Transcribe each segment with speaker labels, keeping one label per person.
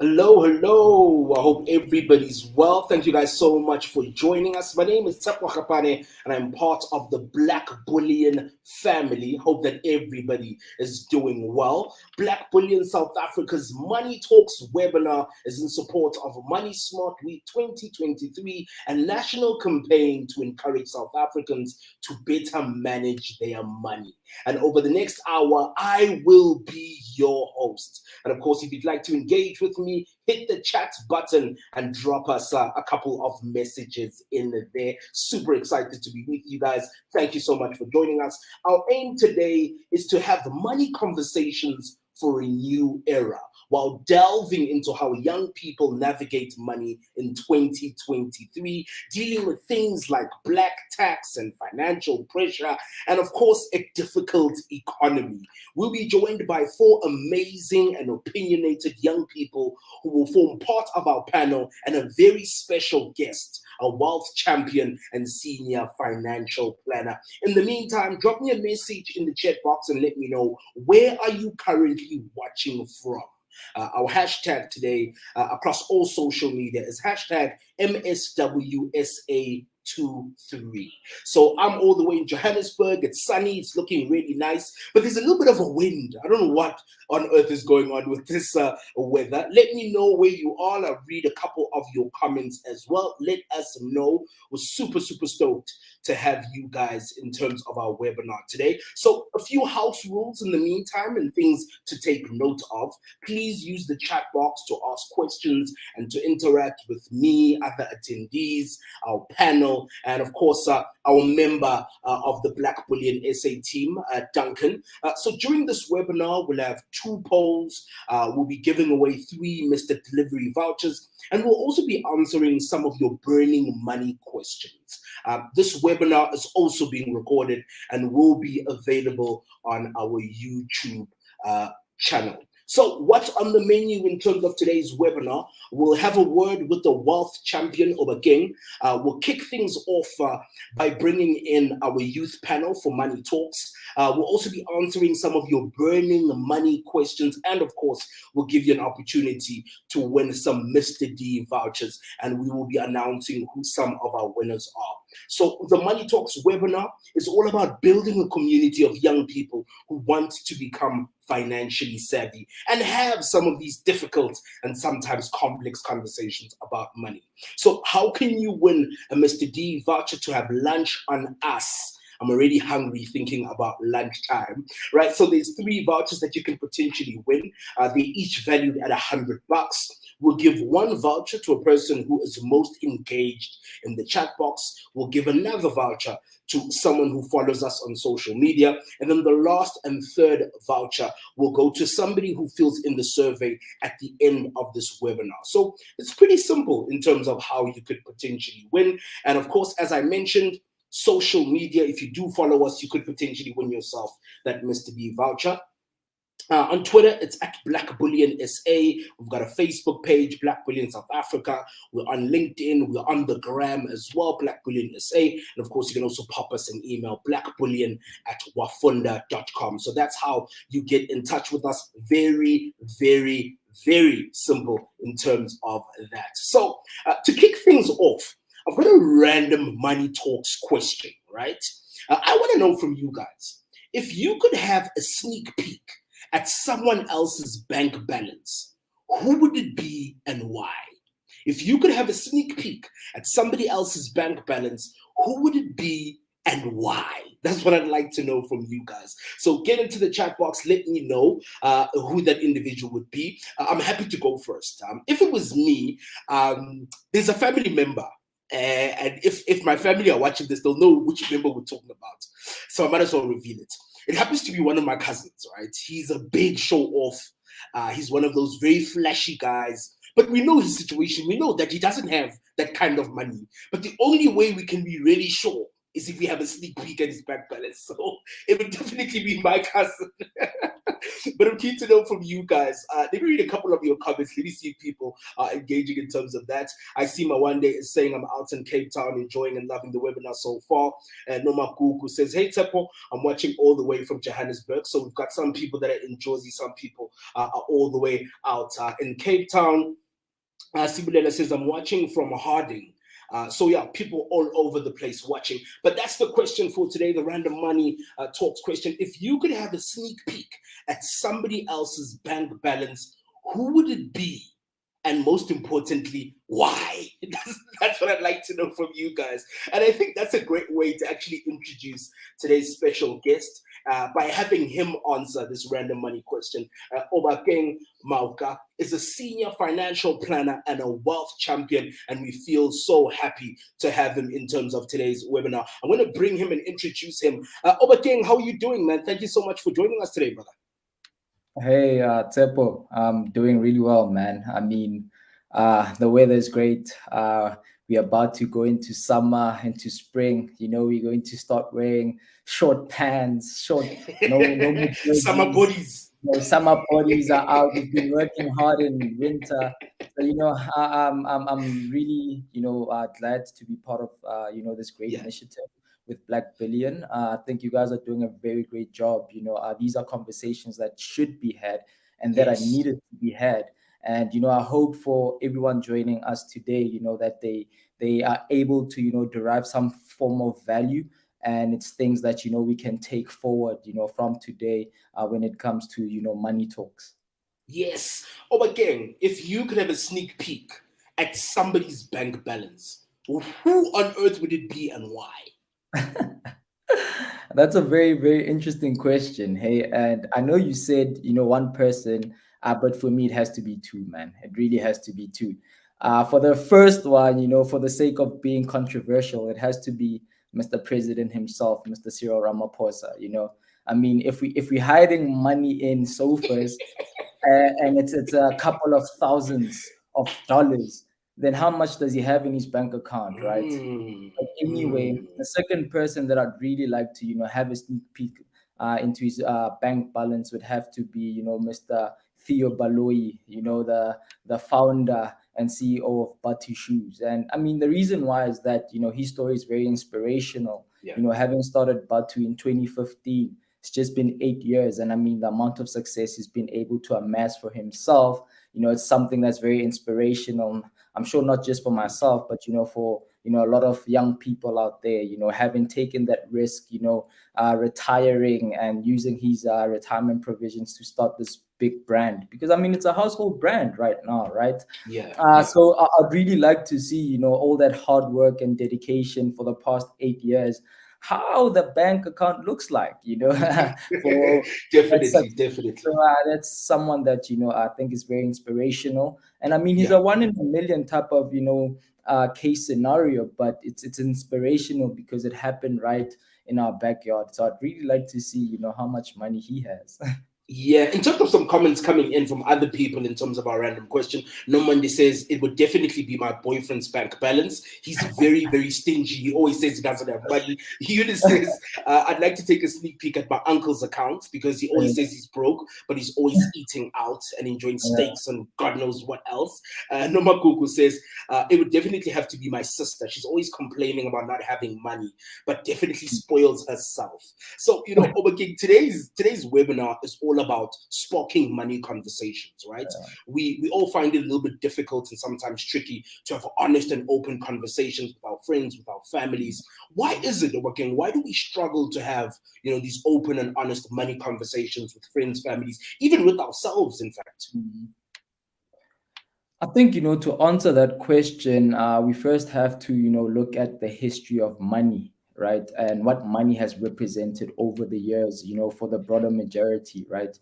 Speaker 1: Hello, hello. I hope everybody's well. Thank you guys so much for joining us. My name is Tshepo Kapane and I'm part of the Black Bullion family. Hope that everybody is doing well. Black Bullion South Africa's Money Talks webinar is in support of Money Smart Week 2023, a national campaign to encourage South Africans to better manage their money. And over the next hour, I will be your host. And of course, if you'd like to engage with me, hit the chat button and drop us a couple of messages in there. Super excited to be with you guys. Thank you so much for joining us. Our aim today is to have money conversations for a new era, while delving into how young people navigate money in 2023, dealing with things like black tax and financial pressure, and of course, a difficult economy. We'll be joined by four amazing and opinionated young people who will form part of our panel, and a very special guest, a wealth champion and senior financial planner. In the meantime, drop me a message in the chat box and let me know, where are you currently watching from? Our hashtag today across all social media is hashtag MSWSA23. So I'm all the way in Johannesburg. It's sunny, it's looking really nice, but there's a little bit of a wind. I don't know what on earth is going on with this weather. Let me know where you are. I'll read a couple of your comments as well. Let us know. We're super stoked to have you guys in terms of our webinar today. So a few house rules in the meantime and things to take note of. Please use the chat box to ask questions and to interact with me, other attendees, our panel, and of course, our member of the Black Bullion SA team, Duncan. So during this webinar, we'll have 2 polls. We'll be giving away 3 Mr. Delivery vouchers, and we'll also be answering some of your burning money questions. This webinar is also being recorded and will be available on our YouTube channel. So what's on the menu in terms of today's webinar? We'll have a word with the wealth champion, Obakeng. We'll kick things off by bringing in our youth panel for Money Talks. We'll also be answering some of your burning money questions. And of course, we'll give you an opportunity to win some Mr. D vouchers. And we will be announcing who some of our winners are. So the Money Talks webinar is all about building a community of young people who want to become financially savvy and have some of these difficult and sometimes complex conversations about money. So how can you win a Mr. D voucher to have lunch on us? I'm already hungry thinking about lunchtime, right? So there's 3 vouchers that you can potentially win. They're each valued at $100. We'll give 1 voucher to a person who is most engaged in the chat box. We'll give another voucher to someone who follows us on social media. And then the last and 3rd voucher will go to somebody who fills in the survey at the end of this webinar. So it's pretty simple in terms of how you could potentially win. And of course, as I mentioned, social media, if you do follow us, you could potentially win yourself that Mr. B voucher. On Twitter, it's at Black Bullion SA. We've got a Facebook page, Black Bullion South Africa. We're on LinkedIn. We're on the gram as well, Black Bullion SA. And of course, you can also pop us an email, blackbullion@wafunda.com. So that's how you get in touch with us. Very simple in terms of that. So to kick things off, I've got a random Money Talks question, right? I want to know from you guys, if you could have a sneak peek at someone else's bank balance, who would it be and why? If you could have a sneak peek at somebody else's bank balance, who would it be and why? That's what I'd like to know from you guys. So get into the chat box, let me know who that individual would be. I'm happy to go first. If it was me, there's a family member. And if my family are watching this, they'll know which member we're talking about. So I might as well reveal it. It happens to be one of my cousins, right? He's a big show off. He's one of those very flashy guys. But we know his situation. We know that he doesn't have that kind of money. But the only way we can be really sure is if we have a sneak peek at his bank balance. So it would definitely be my cousin. But I'm keen to know from you guys. Let me read a couple of your comments. Let me see if people are engaging in terms of that. I see my one day is saying I'm out in Cape Town enjoying and loving the webinar so far. And Noma Kuku says, hey Tepo, I'm watching all the way from Johannesburg. So we've got some people that are in Jersey, some people are all the way out in Cape Town. Sibulela says, I'm watching from Harding. So yeah, people all over the place watching. But that's the question for today, the Random Money Talks question. If you could have a sneak peek at somebody else's bank balance, who would it be? And most importantly, why? That's what I'd like to know from you guys. And I think that's a great way to actually introduce today's special guest by having him answer this random money question. Obakeng Maoka is a senior financial planner and a wealth champion, and we feel so happy to have him in terms of today's webinar. I'm going to bring him and introduce him. Obakeng, how are you doing, man? Thank you so much for joining us today, brother.
Speaker 2: Hey, Tepo, I'm doing really well, man. I mean, the weather is great. We're about to go into summer, into spring. You know, we're going to start wearing short pants, no more
Speaker 1: Summer
Speaker 2: jerseys.
Speaker 1: bodies.
Speaker 2: You know, summer bodies are out. We've been working hard in winter. So, you know, I'm really, glad to be part of, this great
Speaker 1: Yeah.
Speaker 2: initiative with Black Billion. I think you guys are doing a very great job. These are conversations that should be had and that are
Speaker 1: Yes.
Speaker 2: needed to be had. And I hope for everyone joining us today, that they are able to derive some form of value, and it's things that we can take forward from today when it comes to money talks.
Speaker 1: Yes. Oh, again, if you could have a sneak peek at somebody's bank balance, who on earth would it be and why?
Speaker 2: That's a very, very interesting question. Hey, and I know you said, one person, but for me, it has to be two, man. It really has to be two. For the first one, for the sake of being controversial, it has to be Mr. President himself, Mr. Cyril Ramaphosa. I mean, if we're hiding money in sofas, and it's a couple of thousands of dollars, then how much does he have in his bank account, right?
Speaker 1: Mm,
Speaker 2: But anyway,
Speaker 1: mm,
Speaker 2: the second person that I'd really like to, have a sneak peek into his bank balance would have to be, Mr. Theo Baloyi, the founder and CEO of Batu Shoes. And I mean, the reason why is that, his story is very inspirational.
Speaker 1: yeah.
Speaker 2: Having started Batu in 2015, it's just been 8 years. And I mean, the amount of success he's been able to amass for himself, it's something that's very inspirational. I'm sure not just for myself, but for a lot of young people out there, having taken that risk, retiring and using his retirement provisions to start this big brand. Because I mean, it's a household brand right now, right?
Speaker 1: Yeah. Yeah.
Speaker 2: So I'd really like to see, all that hard work and dedication for the past 8 years, how the bank account looks like, for that
Speaker 1: Definitely.
Speaker 2: success.
Speaker 1: Definitely.
Speaker 2: So that's someone that I think is very inspirational, and I mean he's
Speaker 1: Yeah.
Speaker 2: a one in a million type of case scenario, but it's inspirational because it happened right in our backyard. So I'd really like to see how much money he has.
Speaker 1: Yeah, in terms of some comments coming in from other people in terms of our random question, Nomandi says it would definitely be my boyfriend's bank balance. He's very, very stingy. He always says he doesn't have money. Eunice says, I'd like to take a sneak peek at my uncle's accounts because he always says he's broke, but he's always eating out and enjoying
Speaker 2: Yeah.
Speaker 1: steaks and God knows what else. Nomakuku says, it would definitely have to be my sister. She's always complaining about not having money, but definitely spoils herself. So, Obakeng, today's webinar is all about sparking money conversations, right? We all find it a little bit difficult and sometimes tricky to have honest and open conversations with our friends, with our families. Why is it, Obakeng? Why do we struggle to have these open and honest money conversations with friends, families, even with ourselves, in fact?
Speaker 2: Mhm. I think, to answer that question, we first have to, look at the history of money, right? And what money has represented over the years, for the broader majority, right?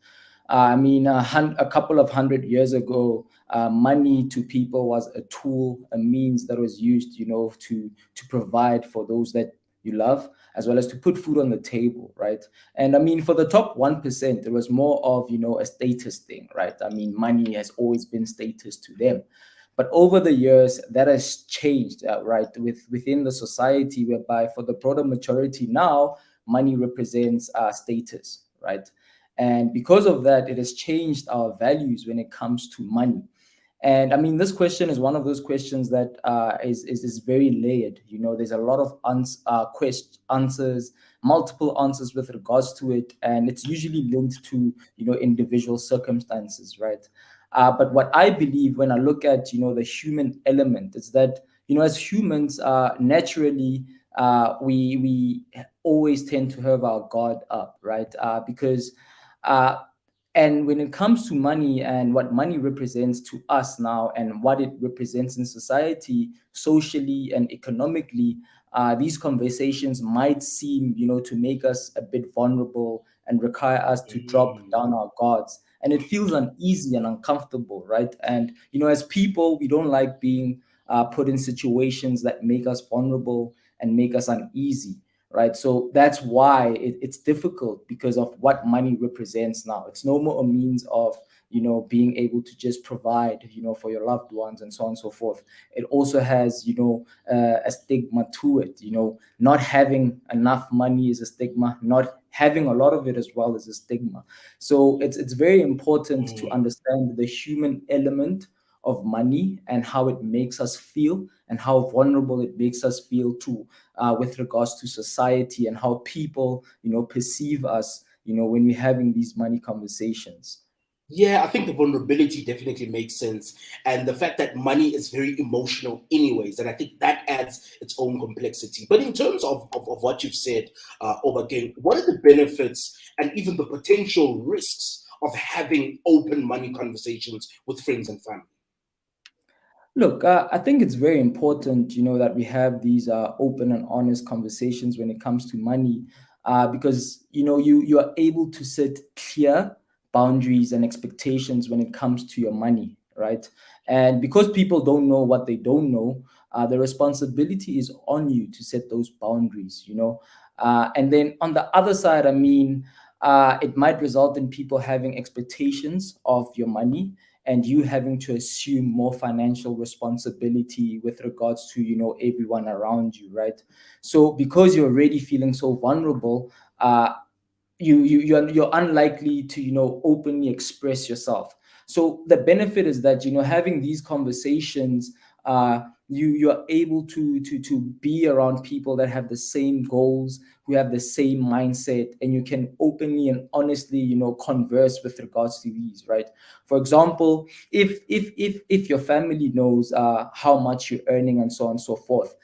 Speaker 2: I mean, a couple of 100 years ago, money to people was a tool, a means that was used, to provide for those that you love, as well as to put food on the table, right? And I mean, for the top 1%, it was more of, a status thing, right? I mean, money has always been status to them. But over the years, that has changed, right? Within the society, whereby for the broader majority now, money represents status, right? And because of that, it has changed our values when it comes to money. And I mean, this question is one of those questions that is very layered. There's a lot of answers, multiple answers with regards to it, and it's usually linked to individual circumstances, right? But what I believe when I look at the human element is that as humans, naturally, we always tend to have our guard up, right? Because uh, and when it comes to money and what money represents to us now and what it represents in society, socially and economically, these conversations might seem, to make us a bit vulnerable and require us to drop
Speaker 1: Mm.
Speaker 2: down our guards. And it feels uneasy and uncomfortable, right? And, as people, we don't like being put in situations that make us vulnerable and make us uneasy, right? So that's why it's difficult because of what money represents now. It's no more a means of being able to just provide for your loved ones and so on and so forth. It also has a stigma to it. Not having enough money is a stigma. Not having a lot of it as well is a stigma. So it's very important to
Speaker 1: Mm.
Speaker 2: understand the human element of money and how it makes us feel and how vulnerable it makes us feel too, with regards to society and how people, perceive us, when we're having these money conversations.
Speaker 1: Yeah, I think the vulnerability definitely makes sense. And the fact that money is very emotional, anyways, and I think that adds its own complexity. But in terms of what you've said, Obakeng, what are the benefits and even the potential risks of having open money conversations with friends and family?
Speaker 2: Look, I think it's very important, that we have these open and honest conversations when it comes to money, because you are able to set clear boundaries and expectations when it comes to your money, right? And because people don't know what they don't know, the responsibility is on you to set those boundaries. And then on the other side, I mean, it might result in people having expectations of your money and you having to assume more financial responsibility with regards to everyone around you, right? So because you're already feeling so vulnerable, you're unlikely to openly express yourself. So the benefit is that having these conversations, you're able to be around people that have the same goals, who have the same mindset, and you can openly and honestly converse with regards to these, right? For example, if your family knows how much you're earning and so on and so forth,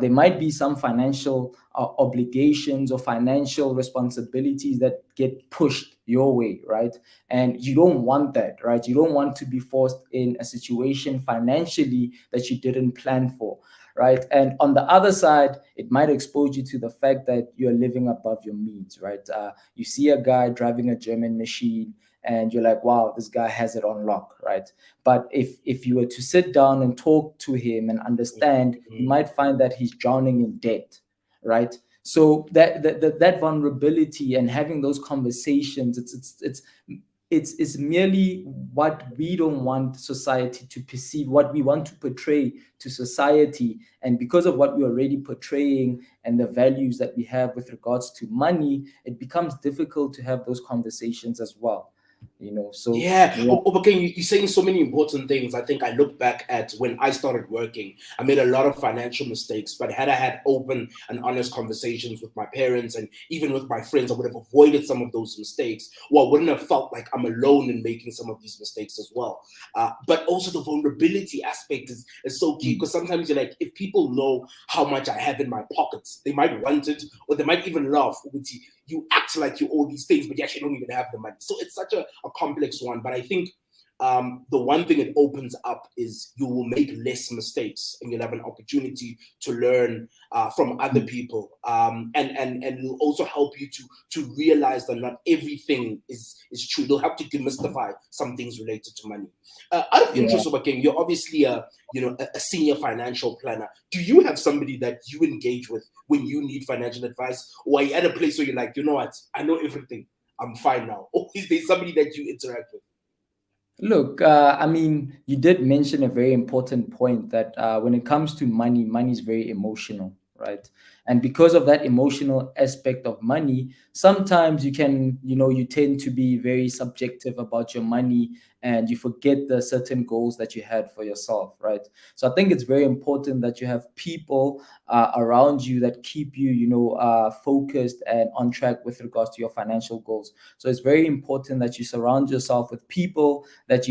Speaker 2: there might be some financial obligations or financial responsibilities that get pushed your way, right? And you don't want that, right? You don't want to be forced in a situation financially that you didn't plan for, right? And on the other side, it might expose you to the fact that you're living above your means, right? You see a guy driving a German machine and you're like, wow, this guy has it on lock, right? But if you were to sit down and talk to him and understand, you
Speaker 1: Mhm.
Speaker 2: might find that he's drowning in debt, right? So that vulnerability and having those conversations, it's merely what we don't want society to perceive, what we want to portray to society. And because of what we're already portraying and the values that we have with regards to money, it becomes difficult to have those conversations as well. So
Speaker 1: Yeah,
Speaker 2: yeah.
Speaker 1: Obakeng, you're saying so many important things. I think I look back at when I started working, I made a lot of financial mistakes, but had I had open and honest conversations with my parents and even with my friends, I would have avoided some of those mistakes. Well, I wouldn't have felt like I'm alone in making some of these mistakes as well. But also the vulnerability aspect is so key
Speaker 2: Mm.
Speaker 1: because sometimes you're like, if people know how much I have in my pockets, they might want it or they might even laugh. You act like you owe these things, but you actually don't even have the money. So it's such a complex one. But I think the one thing it opens up is you will make less mistakes and you'll have an opportunity to learn from other
Speaker 2: Mm.
Speaker 1: people. And it'll also help you to realize that not everything is true. They'll help to demystify some things related to money. Out of
Speaker 2: Yeah.
Speaker 1: interest, Obakeng, you're obviously a senior financial planner. Do you have somebody that you engage with when you need financial advice, or are you at a place where you're like, you know what, I know everything, I'm fine now? Or is there somebody that you interact with?
Speaker 2: Look, I mean, you did mention a very important point that when it comes to money, money is very emotional, right? And because of that emotional aspect of money, sometimes you tend to be very subjective about your money, and you forget the certain goals that you had for yourself, right? So I think it's very important that you have people around you that keep you, focused and on track with regards to your financial goals. So it's very important that you surround yourself with people that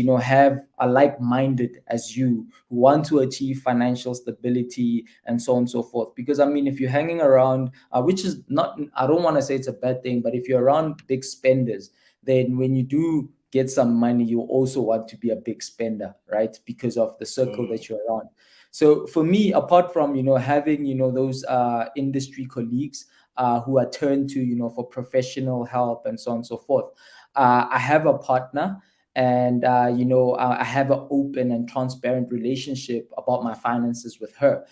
Speaker 2: are like-minded as you, who want to achieve financial stability and so on and so forth. Because I mean, if you're hanging around, which is not, I don't want to say it's a bad thing, but if you're around big spenders, then when you do get some money, you also want to be a big spender, right? Because of the circle that you're around. So for me, apart from having those industry colleagues who are turned to for professional help and so on and so forth, I have a partner, and I have an open and transparent relationship about my finances with her.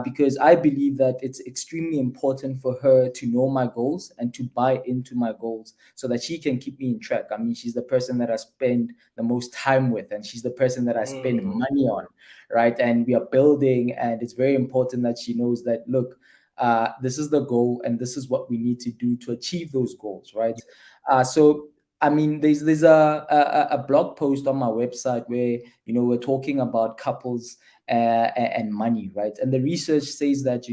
Speaker 2: Because I believe that it's extremely important for her to know my goals and to buy into my goals so that she can keep me in track. I mean, she's the person that I spend the most time with, and she's the person that I spend money on, right? And we are building, and it's very important that she knows that, look, this is the goal, and this is what we need to do to achieve those goals, right? So I mean, there's a blog post on my website where we're talking about couples and money, right? And the research says that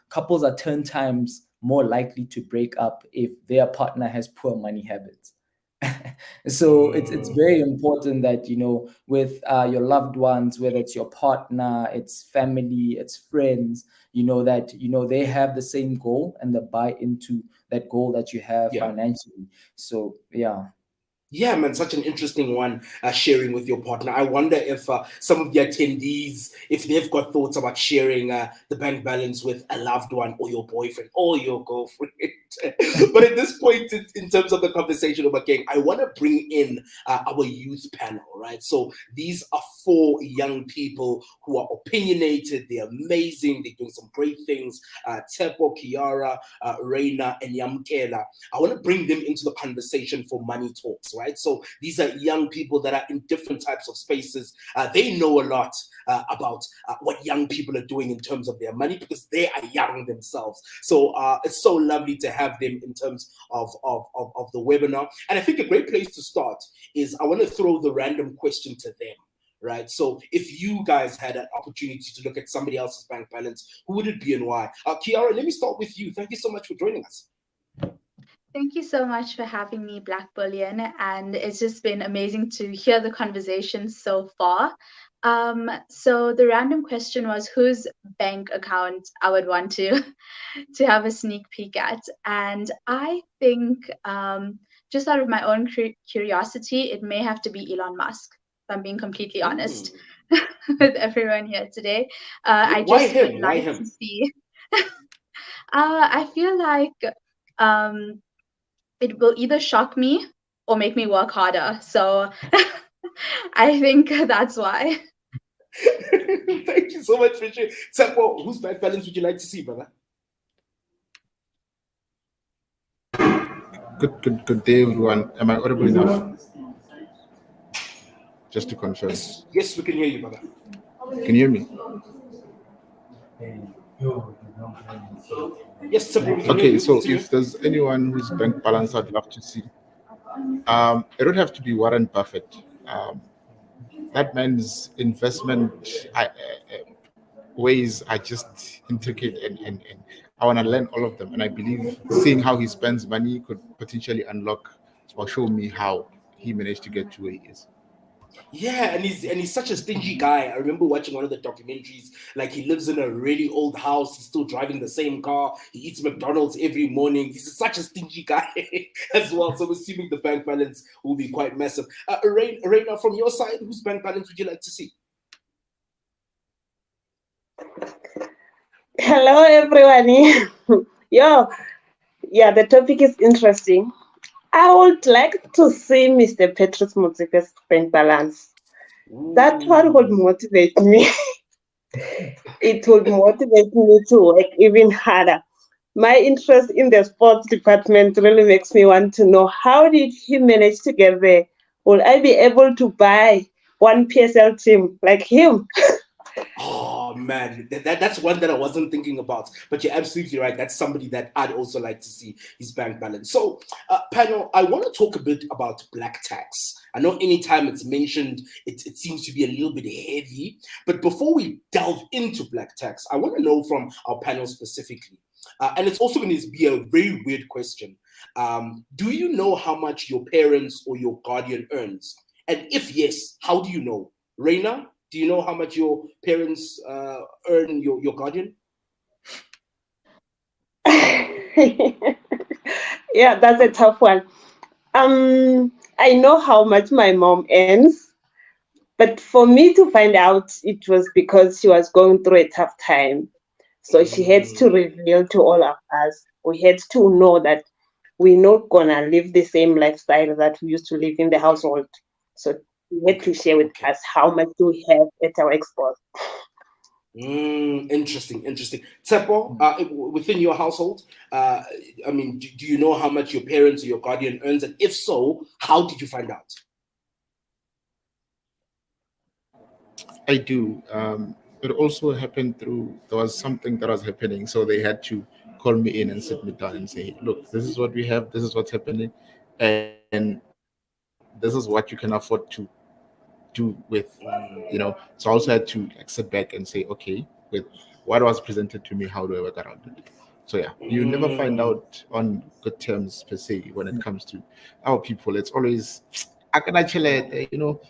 Speaker 2: couples are 10 times more likely to break up if their partner has poor money habits. So it's very important that with your loved ones, whether it's your partner, it's family, it's friends, that they have the same goal and they buy into that goal that you have
Speaker 1: Yeah.
Speaker 2: financially. So yeah.
Speaker 1: Yeah, man, such an interesting one, sharing with your partner. I wonder if some of the attendees, if they've got thoughts about sharing the bank balance with a loved one or your boyfriend or your girlfriend. But at this point, in terms of the conversation, Obakeng, I want to bring in our youth panel, right? So these are 4 young people who are opinionated, they're amazing, they're doing some great things. Tsepo, Kiara, Reina, and Yamkela. I want to bring them into the conversation for Money Talks, right? So these are young people that are in different types of spaces. They know a lot about what young people are doing in terms of their money because they are young themselves. So it's so lovely to have them in terms of the webinar. And I think a great place to start is I want to throw the random question to them. Right. So if you guys had an opportunity to look at somebody else's bank balance, who would it be and why? Kiara, let me start with you. Thank you so much for joining us.
Speaker 3: Thank you so much for having me, Black Bullion. And it's just been amazing to hear the conversation so far. So the random question was whose bank account I would want to have a sneak peek at. And I think just out of my own curiosity, it may have to be Elon Musk, if I'm being completely honest with everyone here today. I just would like to see. I feel like it will either shock me or make me work harder. So I think that's why.
Speaker 1: Thank you so much for sharing. Tsepo, whose bank balance would you like to see, brother?
Speaker 4: Good day, everyone. Am I audible enough? Just to confirm.
Speaker 1: Yes, we can hear you, brother.
Speaker 4: Can you hear me?
Speaker 1: Yes, Tsepo.
Speaker 4: Okay, so if there's anyone whose bank balance I'd love to see, it would have to be Warren Buffett. That man's investment ways are just intricate, and I want to learn all of them. And I believe seeing how he spends money could potentially unlock or show me how he managed to get to where he is.
Speaker 1: Yeah, and he's such a stingy guy. I remember watching one of the documentaries. Like, he lives in a really old house. He's still driving the same car. He eats McDonald's every morning. He's such a stingy guy as well. So I'm assuming the bank balance will be quite massive. Reina, from your side, whose bank balance would you like to see?
Speaker 5: Hello, everyone. Yeah, the topic is interesting. I would like to see Mr. Petrus Motsepe's bank balance. That one would motivate me. It would motivate me to work even harder. My interest in the sports department really makes me want to know how did he manage to get there? Will I be able to buy one PSL team like him?
Speaker 1: Oh man, that's one that I wasn't thinking about. But you're absolutely right. That's somebody that I'd also like to see his bank balance. So, panel, I want to talk a bit about black tax. I know anytime it's mentioned, it seems to be a little bit heavy. But before we delve into black tax, I want to know from our panel specifically, and it's also going to be a very weird question. Do you know how much your parents or your guardian earns? And if yes, how do you know? Reina, do you know how much your parents earn, your guardian?
Speaker 5: Yeah, that's a tough one. I know how much my mom earns, but for me to find out, it was because she was going through a tough time. So she had to reveal to all of us. We had to know that we're not gonna live the same lifestyle that we used to live in the household. So we had to share with us how much do we have at our export.
Speaker 1: Interesting. Tsepo, within your household, I mean, do you know how much your parents or your guardian earns? And if so, how did you find out?
Speaker 4: I do. It also happened there was something that was happening, so they had to call me in and sit me down and say, "Look, this is what we have. This is what's happening, and this is what you can afford to do with, So I also had to like sit back and say, okay, with what was presented to me, how do I work around it? So yeah, you never find out on good terms per se when it comes to our people. It's always I can actually.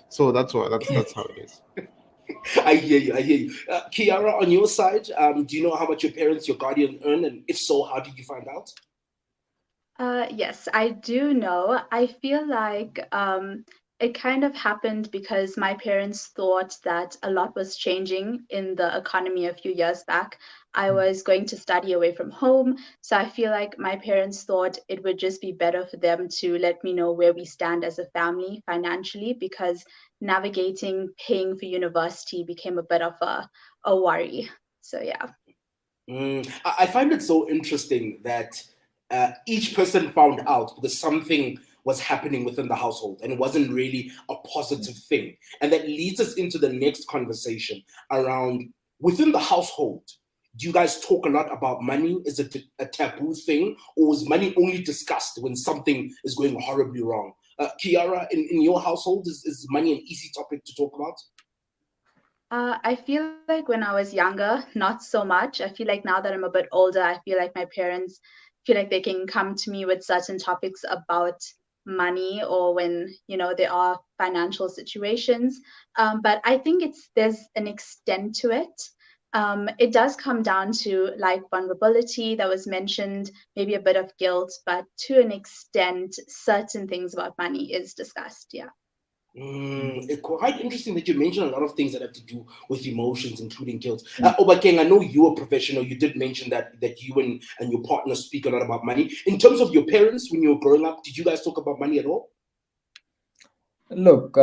Speaker 4: So that's how it is.
Speaker 1: I hear you. Kiara, on your side, do you know how much your parents, your guardian earn? And if so, how did you find out?
Speaker 3: Yes, I do know. I feel like it kind of happened because my parents thought that a lot was changing in the economy a few years back. I was going to study away from home. So I feel like my parents thought it would just be better for them to let me know where we stand as a family financially, because navigating paying for university became a bit of a worry. So yeah.
Speaker 1: I find it so interesting that each person found out because something was happening within the household and it wasn't really a positive thing. And that leads us into the next conversation around within the household. Do you guys talk a lot about money? Is it a taboo thing, or is money only discussed when something is going horribly wrong? Kiara, in your household, is money an easy topic to talk about?
Speaker 3: I feel like when I was younger, not so much. I feel like now that I'm a bit older, I feel like my parents feel like they can come to me with certain topics about money, or when, there are financial situations. But I think there's an extent to it. It does come down to like vulnerability that was mentioned, maybe a bit of guilt, but to an extent, certain things about money is discussed. Yeah.
Speaker 1: It's quite interesting that you mentioned a lot of things that have to do with emotions, including guilt. Obakeng, I know you're a professional. You did mention that you and your partner speak a lot about money. In terms of your parents, when you were growing up, did you guys talk about money at all?
Speaker 2: Look,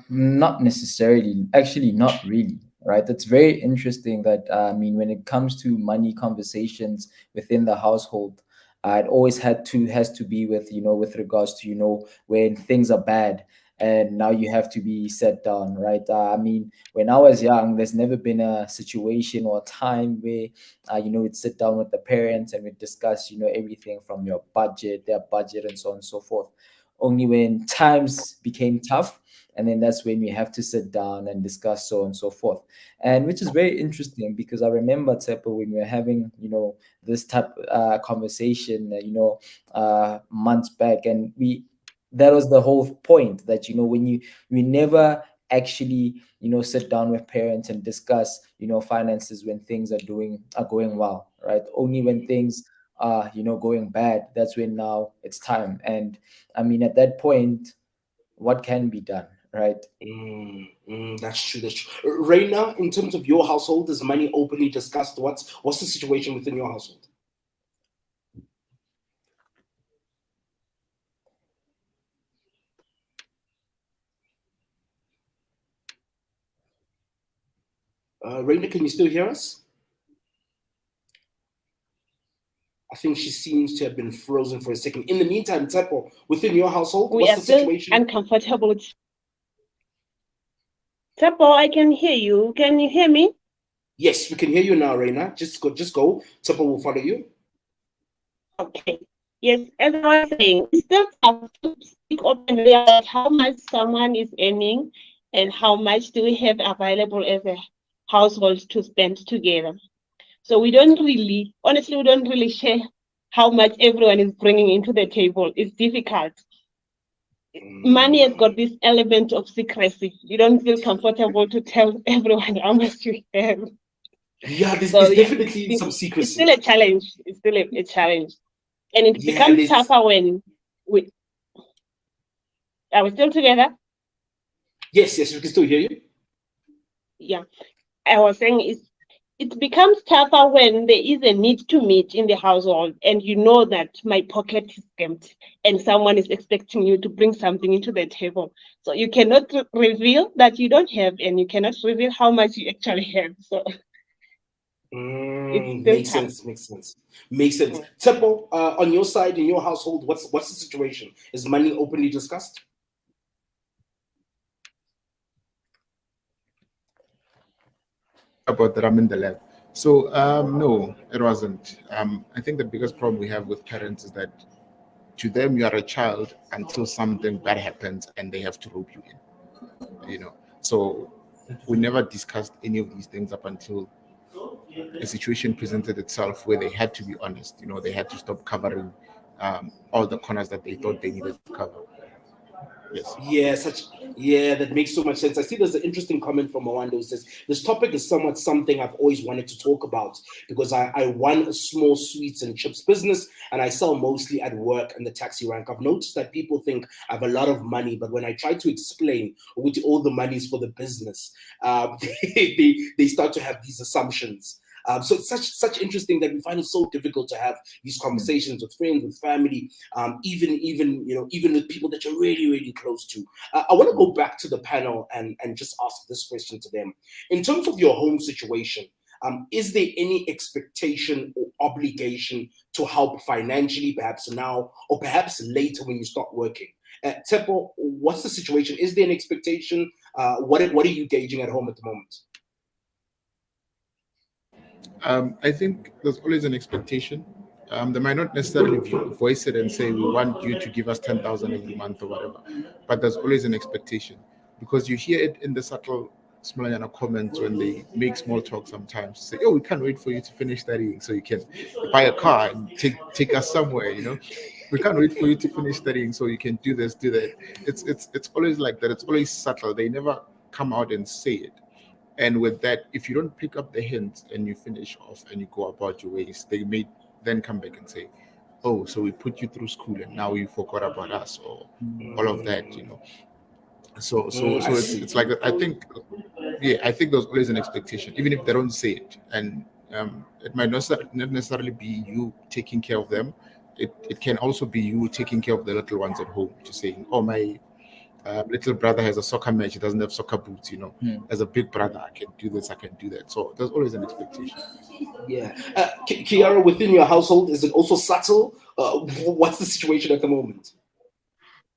Speaker 2: not necessarily. Actually, not really. Right. It's very interesting that I mean, when it comes to money conversations within the household, it always has to be with with regards to when things are bad, and now you have to be set down. Right. I mean, when I was young, there's never been a situation or a time where we'd sit down with the parents and we'd discuss everything from your budget, their budget, and so on and so forth. Only when times became tough, and then that's when we have to sit down and discuss so on and so forth. And which is very interesting, because I remember, Tepo, when we were having this type conversation months back, and that was the whole point, that when we never actually sit down with parents and discuss finances when things are going well, right? Only when things are going bad, that's when now it's time. And I mean, at that point, what can be done, right?
Speaker 1: That's true. That's true. Reina, in terms of your household, is money openly discussed? What's the situation within your household? Reina, can you still hear us? I think she seems to have been frozen for a second. In the meantime, Tepo, within your household,
Speaker 5: We
Speaker 1: what's
Speaker 5: are
Speaker 1: the
Speaker 5: still
Speaker 1: situation?
Speaker 5: uncomfortable. Tepo, I can hear you. Can you hear me?
Speaker 1: Yes, we can hear you now, Reina. Just go. Tupper will follow you.
Speaker 5: Okay. Yes, as I was saying, it's still tough to speak openly about how much someone is earning and how much do we have available as a household to spend together. So we don't really, honestly, we don't really share how much everyone is bringing into the table. It's difficult. Money has got this element of secrecy. You don't feel comfortable to tell everyone how much you have.
Speaker 1: Yeah, there's,
Speaker 5: So
Speaker 1: there's
Speaker 5: yeah,
Speaker 1: definitely some
Speaker 5: it's
Speaker 1: secrecy.
Speaker 5: still a challenge. It's still a challenge. And it
Speaker 1: Yeah, and
Speaker 5: becomes tougher when we are we still together?
Speaker 1: yes, we can still hear you.
Speaker 5: Yeah. I was saying it becomes tougher when there is a need to meet in the household and you know that my pocket is empty and someone is expecting you to bring something into the table. So you cannot reveal that you don't have and you cannot reveal how much you actually have. So it's still
Speaker 1: Makes
Speaker 5: tough.
Speaker 1: sense. Makes sense. Temple, on your side in your household, what's the situation? Is money openly discussed?
Speaker 4: About that I'm in the lab. So no, it wasn't. I think the biggest problem we have with parents is that to them you are a child until something bad happens and they have to rope you in. So we never discussed any of these things up until a situation presented itself where they had to be honest. They had to stop covering all the corners that they thought they needed to cover. Yes.
Speaker 1: Yeah, that makes so much sense. I see there's an interesting comment from Mwando who says this topic is somewhat something I've always wanted to talk about because I run a small sweets and chips business and I sell mostly at work and the taxi rank. I've noticed that people think I have a lot of money, but when I try to explain which all the money is for the business, they start to have these assumptions. So it's such interesting that we find it so difficult to have these conversations with friends, with family, even with people that you're really, really close to. I want to go back to the panel and just ask this question to them. In terms of your home situation, is there any expectation or obligation to help financially, perhaps now or perhaps later when you start working? Tepo, what's the situation? Is there an expectation? What are you gauging at home at the moment?
Speaker 4: I think there's always an expectation. They might not necessarily voice it and say, we want you to give us 10,000 every month or whatever, but there's always an expectation because you hear it in the subtle small comments when they make small talk sometimes. Say, oh, we can't wait for you to finish studying so you can buy a car and take us somewhere. We can't wait for you to finish studying so you can do this, do that. It's always like that. It's always subtle. They never come out and say it. And with that, if you don't pick up the hint and you finish off and you go about your ways, they may then come back and say, oh, so we put you through school and now you forgot about us or all of that. So it's like I think, yeah, I think there's always an expectation, even if they don't say it. And it might not necessarily be you taking care of them. It can also be you taking care of the little ones at home, to saying, oh, my little brother has a soccer match, he doesn't have soccer boots. As a big brother, I can do this, I can do that. So there's always an expectation.
Speaker 1: Yeah. Kiara, within your household, is it also subtle? What's the situation at the moment?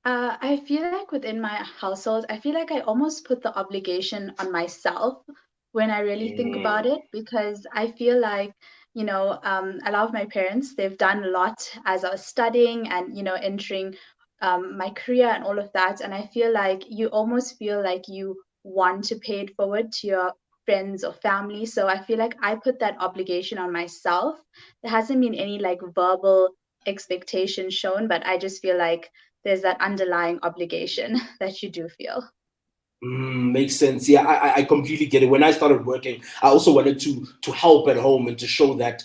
Speaker 3: I feel like within my household, I feel like I almost put the obligation on myself when I really think about it, because I feel like, a lot of my parents, they've done a lot as I was studying and, entering my career and all of that. And I feel like you almost feel like you want to pay it forward to your friends or family. So I feel like I put that obligation on myself. There hasn't been any like verbal expectation shown, but I just feel like there's that underlying obligation that you do feel.
Speaker 1: Makes sense. Yeah, I completely get it. When I started working, I also wanted to help at home and to show that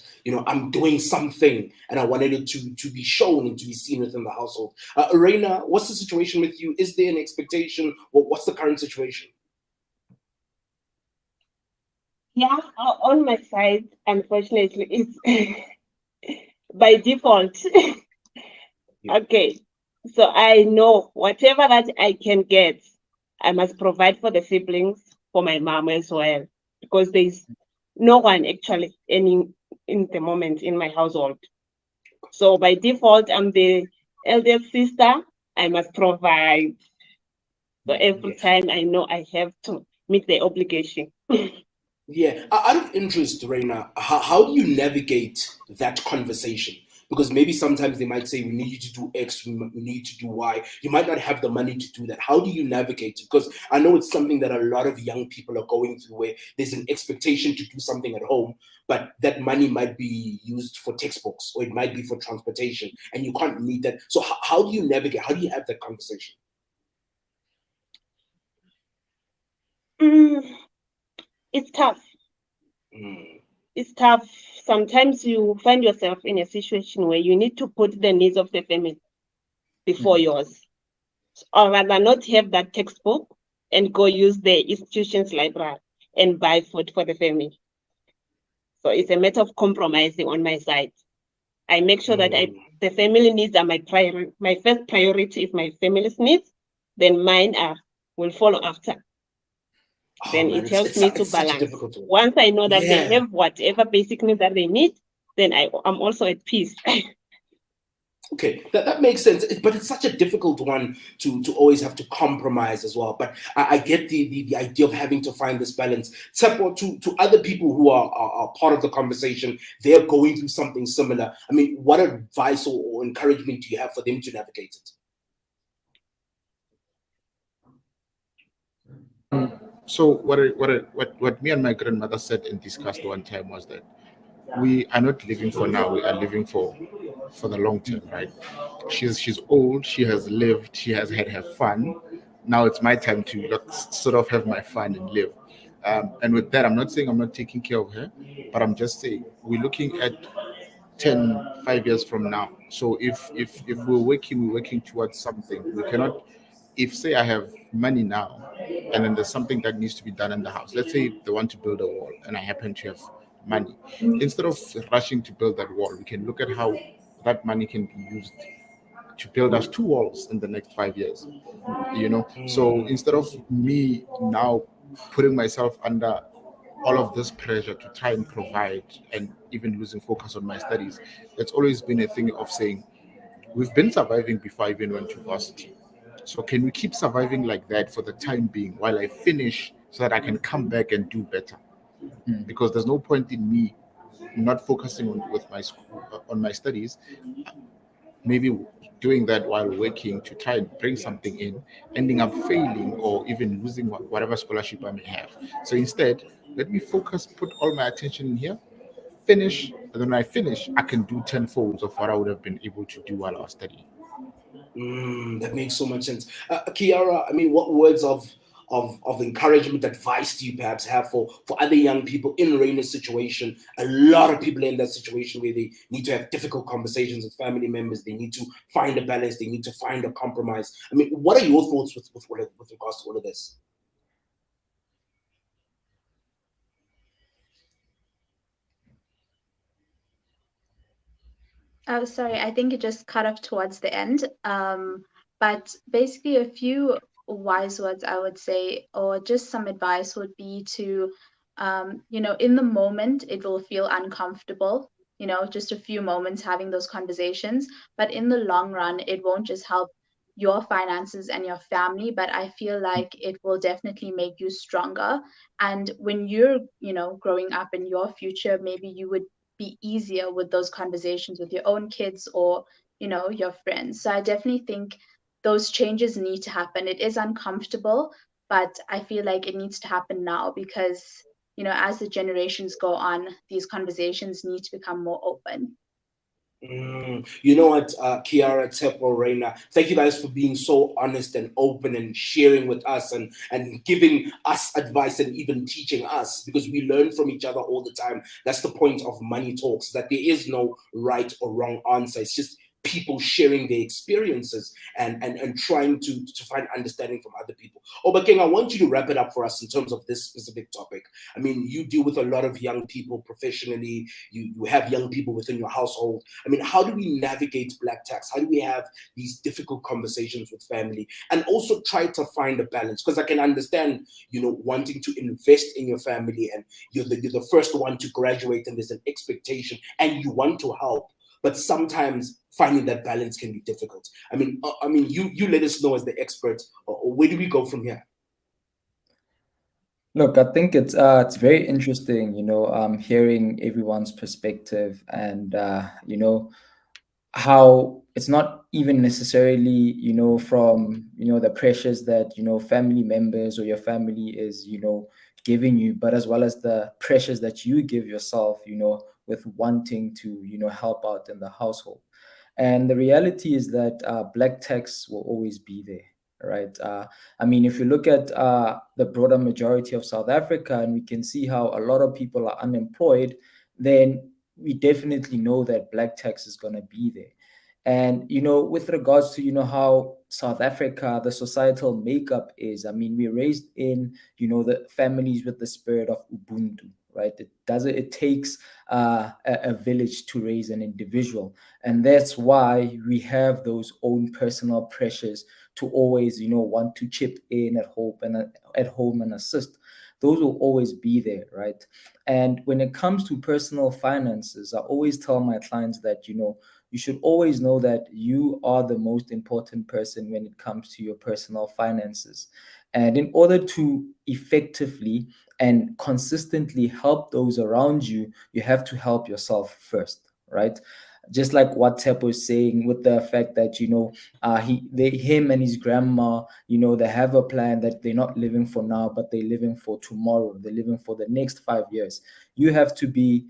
Speaker 1: I'm doing something, and I wanted it to be shown and to be seen within the household. Reina, what's the situation with you? Is there an expectation, or what's the current situation?
Speaker 5: Yeah, on my side, unfortunately, it's by default. Okay, so I know whatever that I can get, I must provide for the siblings, for my mom as well, because there's no one actually earning in the moment in my household. So by default, I'm the eldest sister. I must provide. So every time I know I have to meet the obligation.
Speaker 1: Yeah, out of interest, Reina, how do you navigate that conversation? Because maybe sometimes they might say, we need you to do X, we need to do Y. You might not have the money to do that. How do you navigate it? Because I know it's something that a lot of young people are going through where there's an expectation to do something at home, but that money might be used for textbooks or it might be for transportation and you can't meet that. So how do you navigate? How do you have that conversation?
Speaker 5: It's tough.
Speaker 1: Mm.
Speaker 5: It's tough. Sometimes you find yourself in a situation where you need to put the needs of the family before yours, or rather not have that textbook and go use the institution's library and buy food for the family. So it's a matter of compromising on my side. I make sure that the family needs are my priority. My first priority is my family's needs, then mine will follow after. Then it helps me to balance. Once I know that they have whatever basic needs that they need, then I'm also at peace.
Speaker 1: Okay, that makes sense, but it's such a difficult one to always have to compromise as well. But I get the idea of having to find this balance. Support to other people who are part of the conversation, they're going through something similar. I mean, what advice or encouragement do you have for them to navigate it?
Speaker 4: So what me and my grandmother said and discussed one time was that we are not living for now, we are living for the long term, right? She's old, she has lived, she has had her fun. Now it's my time to sort of have my fun and live. And with that, I'm not saying I'm not taking care of her, but I'm just saying we're looking at 5 years from now. So if we're working towards something. We cannot, if say I have money now and then there's something that needs to be done in the house. Let's say they want to build a wall and I happen to have money. Instead of rushing to build that wall, we can look at how that money can be used to build us 2 walls in the next 5 years. So instead of me now putting myself under all of this pressure to try and provide and even losing focus on my studies, it's always been a thing of saying we've been surviving before I even went to varsity. So can we keep surviving like that for the time being while I finish so that I can come back and do better? Because there's no point in me not focusing with my school on my studies, maybe doing that while working to try and bring something in, ending up failing or even losing whatever scholarship I may have. So instead, let me focus, put all my attention in here, finish, and then when I finish, I can do tenfolds of what I would have been able to do while I was studying.
Speaker 1: That makes so much sense. Kiara, I mean, what words of encouragement, advice do you perhaps have for other young people in Raina's situation? A lot of people are in that situation where they need to have difficult conversations with family members. They need to find a balance. They need to find a compromise. I mean, what are your thoughts with regards to all of this?
Speaker 3: Oh, sorry, I think it just cut off towards the end. But basically, a few wise words I would say, or just some advice would be to, in the moment, it will feel uncomfortable, just a few moments having those conversations. But in the long run, it won't just help your finances and your family, but I feel like it will definitely make you stronger. And when you're, growing up in your future, maybe you would be easier with those conversations with your own kids or your friends. So I definitely think those changes need to happen. It is uncomfortable, but I feel like it needs to happen now because as the generations go on, these conversations need to become more open.
Speaker 1: You know what, Kiara, Tepo, Reina, thank you guys for being so honest and open and sharing with us and giving us advice and even teaching us, because we learn from each other all the time. That's the point of Money Talks, that there is no right or wrong answer. It's just people sharing their experiences and trying to find understanding from other people. Obakeng, I want you to wrap it up for us in terms of this specific topic. I mean, you deal with a lot of young people professionally. You have young people within your household. I mean, how do we navigate black tax? How do we have these difficult conversations with family and also try to find a balance? Because I can understand, wanting to invest in your family and you're the first one to graduate and there's an expectation and you want to help. But sometimes finding that balance can be difficult. I mean, you let us know as the expert, or where do we go from here?
Speaker 2: Look, I think it's very interesting, hearing everyone's perspective and how it's not even necessarily, from the pressures that family members or your family is giving you, but as well as the pressures that you give yourself, with wanting to help out in the household. And the reality is that black tax will always be there, right? I mean, if you look at the broader majority of South Africa, and we can see how a lot of people are unemployed, then we definitely know that black tax is going to be there. And with regards to how South Africa, the societal makeup is, I mean, we're raised in the families with the spirit of Ubuntu, right? It takes a village to raise an individual, and that's why we have those own personal pressures to always want to chip in at home and assist. Those will always be there, right? And when it comes to personal finances, I always tell my clients that you should always know that you are the most important person when it comes to your personal finances. And in order to effectively and consistently help those around you, you have to help yourself first, right? Just like what Tep was saying, with the fact that him and his grandma, they have a plan that they're not living for now, but they're living for tomorrow. They're living for the next 5 years. You have to be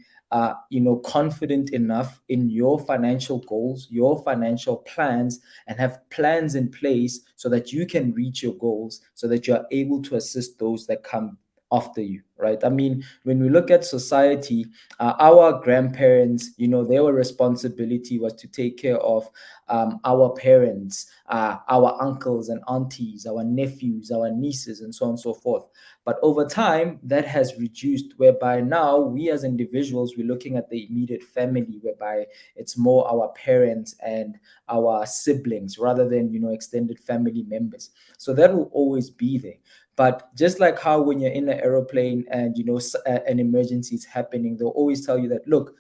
Speaker 2: confident enough in your financial goals, your financial plans, and have plans in place so that you can reach your goals, so that you're able to assist those that come after you, right? I mean, when we look at society, our grandparents, their responsibility was to take care of our parents, our uncles and aunties, our nephews, our nieces, and so on and so forth. But over time, that has reduced, whereby now we as individuals, we're looking at the immediate family, whereby it's more our parents and our siblings rather than, extended family members. So that will always be there. But just like how when you're in an aeroplane and, an emergency is happening, they'll always tell you that, look,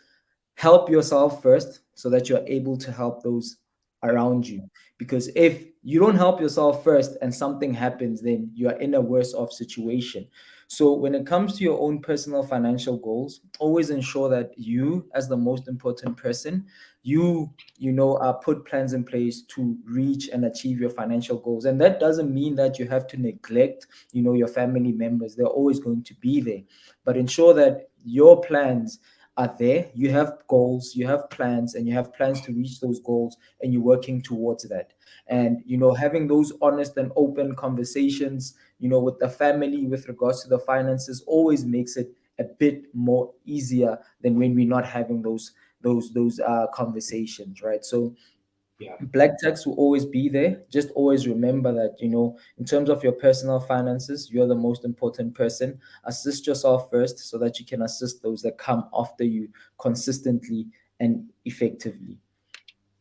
Speaker 2: help yourself first so that you're able to help those around you. Because if you don't help yourself first and something happens, then you are in a worse off situation. So when it comes to your own personal financial goals, always ensure that you, as the most important person, put plans in place to reach and achieve your financial goals. And that doesn't mean that you have to neglect your family members. They're always going to be there, but ensure that your plans are there. You have goals, you have plans, and you have plans to reach those goals, and you're working towards that. And having those honest and open conversations with the family with regards to the finances always makes it a bit more easier than when we're not having those conversations, right? So
Speaker 1: Yeah.
Speaker 2: black tax will always be there. Just always remember that, in terms of your personal finances, you're the most important person. Assist yourself first so that you can assist those that come after you consistently and effectively.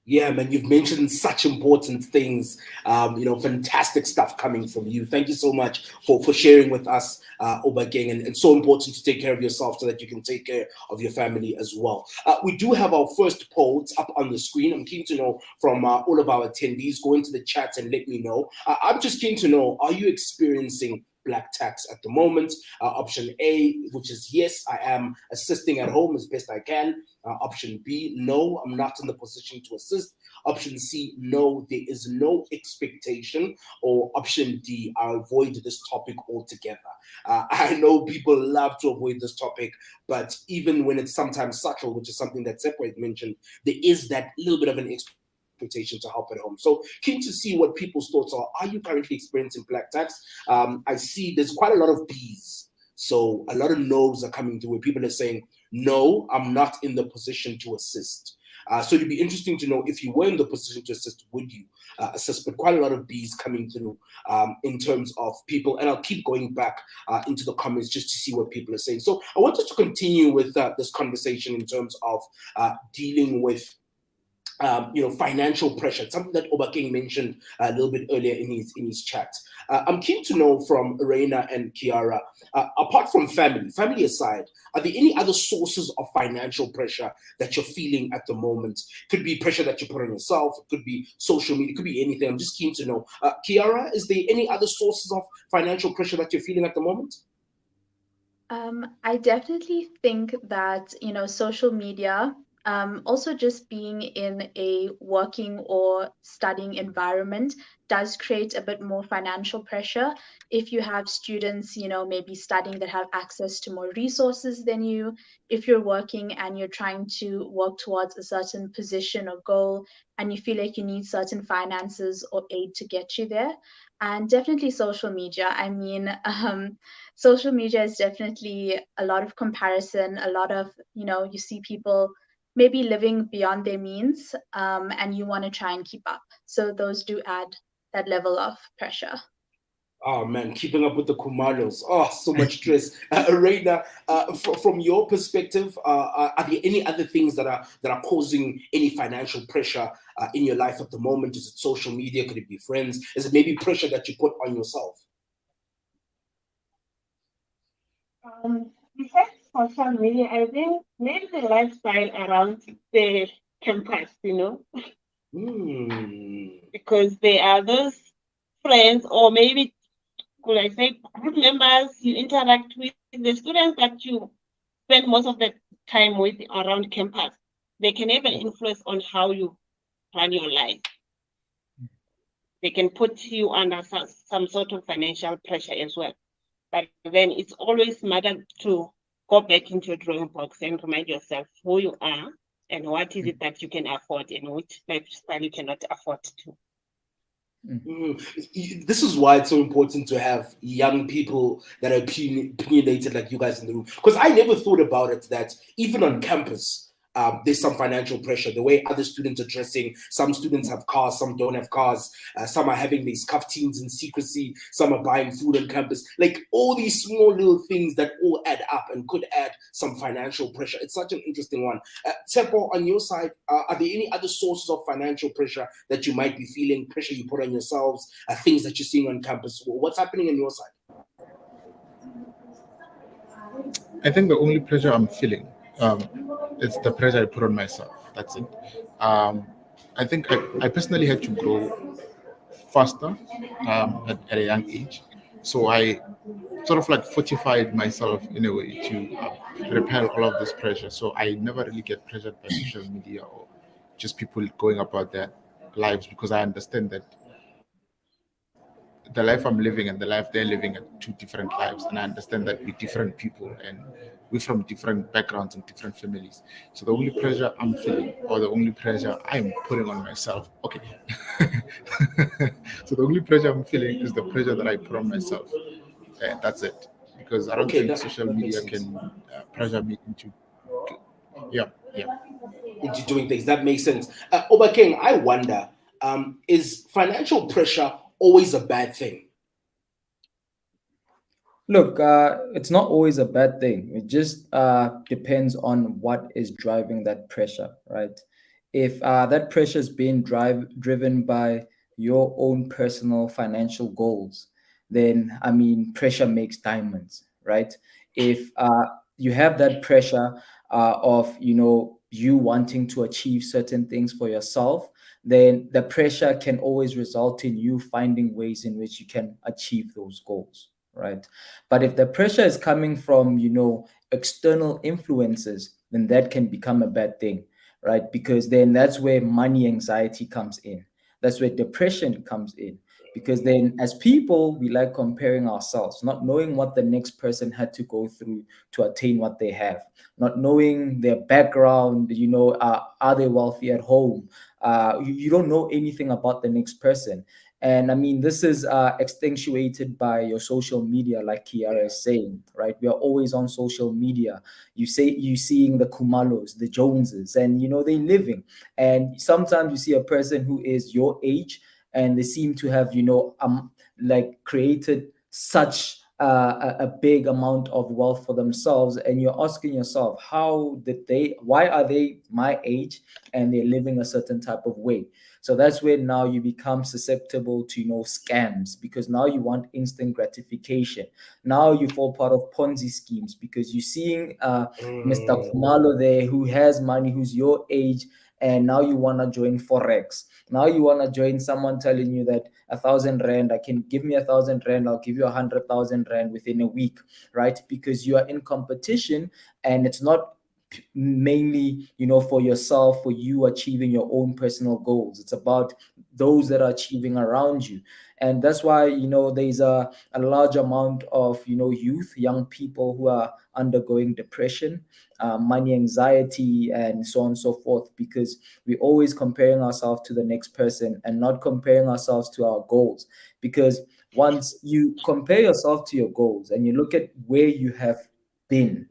Speaker 1: Yeah, man, you've mentioned such important things. Fantastic stuff coming from you. Thank you so much for sharing with us, Obakeng, and so important to take care of yourself so that you can take care of your family as well. We do have our first polls up on the screen. I'm keen to know from all of our attendees. Go into the chat and let me know. I'm just keen to know, are you experiencing black tax at the moment? Option A, which is yes, I am assisting at home as best I can. Option B, no, I'm not in the position to assist. Option C, no, there is no expectation. Or option D, I avoid this topic altogether. I know people love to avoid this topic, but even when it's sometimes subtle, which is something that Separate mentioned, there is that little bit of an expectation to help at home. So keen to see what people's thoughts are. Are you currently experiencing black tax? I see there's quite a lot of B's. So a lot of no's are coming through where people are saying, no, I'm not in the position to assist. So it'd be interesting to know, if you were in the position to assist, would you assist? But quite a lot of B's coming through in terms of people. And I'll keep going back into the comments just to see what people are saying. So I want us to continue with this conversation in terms of dealing with financial pressure, something that Obakeng mentioned a little bit earlier in his chat. I'm keen to know from Reina and Kiara, apart from family aside, are there any other sources of financial pressure that you're feeling at the moment? Could be pressure that you put on yourself, it could be social media, it could be anything. I'm just keen to know. Kiara, is there any other sources of financial pressure that you're feeling at the moment?
Speaker 3: I definitely think that, social media, also just being in a working or studying environment does create a bit more financial pressure. If you have students, maybe studying that have access to more resources than you, if you're working and you're trying to work towards a certain position or goal, and you feel like you need certain finances or aid to get you there. And definitely social media. I mean, social media is definitely a lot of comparison, a lot of, you see people maybe living beyond their means, and you want to try and keep up. So those do add that level of pressure.
Speaker 1: Oh man, keeping up with the Kumalos. Oh, so much stress. Reina, from your perspective, are there any other things that are causing any financial pressure in your life at the moment? Is it social media? Could it be friends? Is it maybe pressure that you put on yourself?
Speaker 5: Besides social media, I think maybe the lifestyle around the campus, because there are those friends, or maybe could I say group members you interact with, the students that you spend most of the time with around campus. They can have an influence on how you run your life. They can put you under some sort of financial pressure as well. But then it's always matter to go back into your drawing box and remind yourself who you are and what is it that you can afford and which lifestyle you cannot afford to.
Speaker 1: This is why it's so important to have young people that are opinionated like you guys in the room. Because I never thought about it that even on campus, there's some financial pressure. The way other students are dressing, some students have cars, some don't have cars. Some are having these teams in secrecy. Some are buying food on campus. Like all these small little things that all add up and could add some financial pressure. It's such an interesting one. Tsepo, on your side, are there any other sources of financial pressure that you might be feeling, pressure you put on yourselves, things that you're seeing on campus? What's happening on your side?
Speaker 4: I think the only pressure I'm feeling, it's the pressure I put on myself. That's it. I think I personally had to grow faster at a young age. So I sort of like fortified myself in a way to repel all of this pressure. So I never really get pressured by social media or just people going about their lives, because I understand that the life I'm living and the life they're living are two different lives. And I understand that we're different people and we're from different backgrounds and different families. So the only pressure I'm feeling, or the only pressure I'm putting on myself, okay. So the only pressure I'm feeling is the pressure that I put on myself. That's it. Because I don't
Speaker 1: Okay,
Speaker 4: think
Speaker 1: that,
Speaker 4: social
Speaker 1: that makes
Speaker 4: media
Speaker 1: sense.
Speaker 4: can pressure me into, yeah, yeah.
Speaker 1: Into doing things. That makes sense. Obakeng, I wonder, is financial pressure always a bad thing?
Speaker 2: Look, it's not always a bad thing. It just depends on what is driving that pressure, right? If that pressure is being driven by your own personal financial goals, then I mean, pressure makes diamonds, right? If you have that pressure of you wanting to achieve certain things for yourself, then the pressure can always result in you finding ways in which you can achieve those goals, right? But if the pressure is coming from, external influences, then that can become a bad thing, right? Because then that's where money anxiety comes in. That's where depression comes in. Because then, as people, we like comparing ourselves, not knowing what the next person had to go through to attain what they have, not knowing their background, are they wealthy at home? You don't know anything about the next person. And I mean, this is extenuated by your social media, like Kiara is saying, right? We are always on social media. You seeing the Kumalos, the Joneses, and they living. And sometimes you see a person who is your age, and they seem to have, like created such a big amount of wealth for themselves, and you're asking yourself, why are they my age and they're living a certain type of way? So that's where now you become susceptible to scams, because now you want instant gratification. Now you fall part of Ponzi schemes because you're seeing Mr.
Speaker 1: Mm.
Speaker 2: Kumalo there, who has money, who's your age, and now you want to join Forex. Now you want to join someone telling you that 1,000 rand, I can give me 1,000 rand, I'll give you 100,000 rand within a week, right? Because you are in competition, and it's not mainly, for yourself, for you achieving your own personal goals. It's about those that are achieving around you. And that's why, there's a large amount of, youth, young people who are undergoing depression, money anxiety, and so on and so forth, because we're always comparing ourselves to the next person and not comparing ourselves to our goals. Because once you compare yourself to your goals and you look at where you have been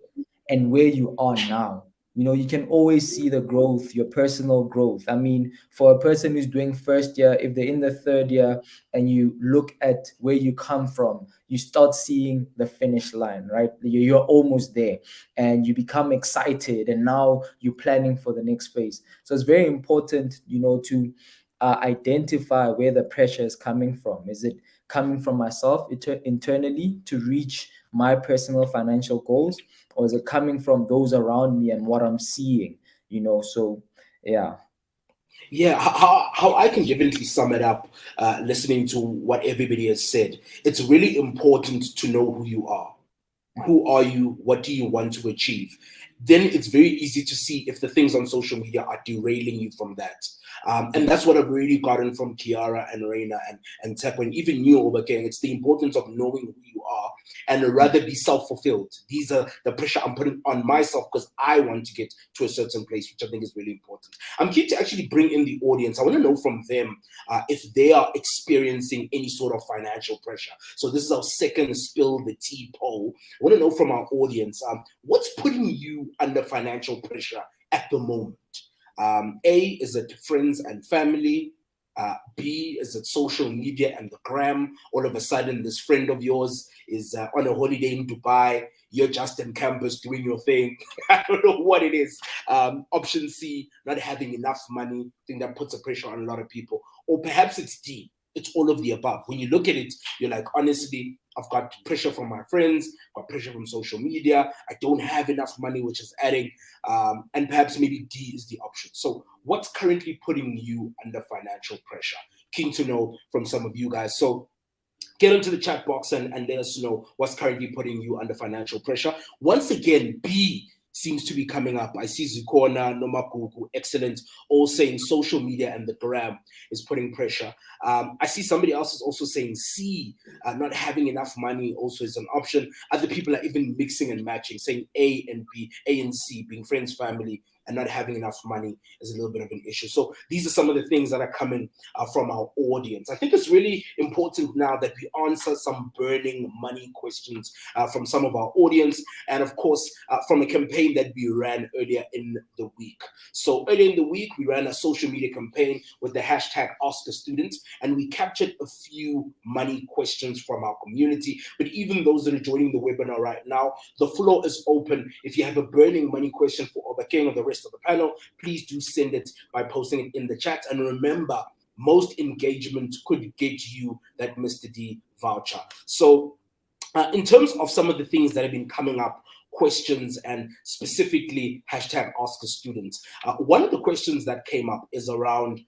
Speaker 2: and where you are now, you can always see the growth, your personal growth. I mean, for a person who's doing first year, if they're in the third year and you look at where you come from, you start seeing the finish line, right? You're almost there and you become excited, and now you're planning for the next phase. So it's very important, to identify where the pressure is coming from. Is it coming from myself internally to reach my personal financial goals, or is it coming from those around me and what I'm seeing? So yeah.
Speaker 1: Yeah, how I can definitely sum it up, listening to what everybody has said, it's really important to know who you are. Who are you? What do you want to achieve? Then it's very easy to see if the things on social media are derailing you from that. And that's what I've really gotten from Kiara and Reina and Tepo, and even you, Obakeng. It's the importance of knowing who you are and rather be self-fulfilled. These are the pressure I'm putting on myself because I want to get to a certain place, which I think is really important. I'm keen to actually bring in the audience. I want to know from them if they are experiencing any sort of financial pressure. So this is our second Spill the Tea poll. I want to know from our audience, what's putting you under financial pressure at the moment? A, is it friends and family? B, is it social media and the gram? All of a sudden, this friend of yours is on a holiday in Dubai. You're just in campus doing your thing. I don't know what it is. Option C, not having enough money. I think that puts a pressure on a lot of people. Or perhaps it's D, it's all of the above. When you look at it, you're like, honestly, I've got pressure from my friends, I've got pressure from social media. I don't have enough money, which is adding. And perhaps maybe D is the option. So what's currently putting you under financial pressure? Keen to know from some of you guys. So get into the chat box and let us know what's currently putting you under financial pressure. Once again, B seems to be coming up. I see Zukona, Nomakuku, excellent, all saying social media and the gram is putting pressure. I see somebody else is also saying C, not having enough money also is an option. Other people are even mixing and matching, saying A and B, A and C, being friends, family, and not having enough money is a little bit of an issue. So these are some of the things that are coming from our audience. I think it's really important now that we answer some burning money questions from some of our audience, and of course from a campaign that we ran earlier in the week. So earlier in the week, we ran a social media campaign with the hashtag Ask a Student, and we captured a few money questions from our community. But even those that are joining the webinar right now, the floor is open. If you have a burning money question for Obakeng or the rest of the panel, please do send it by posting it in the chat. And remember, most engagement could get you that Mr. D voucher. So in terms of some of the things that have been coming up, questions and specifically hashtag Ask a Student, one of the questions that came up is around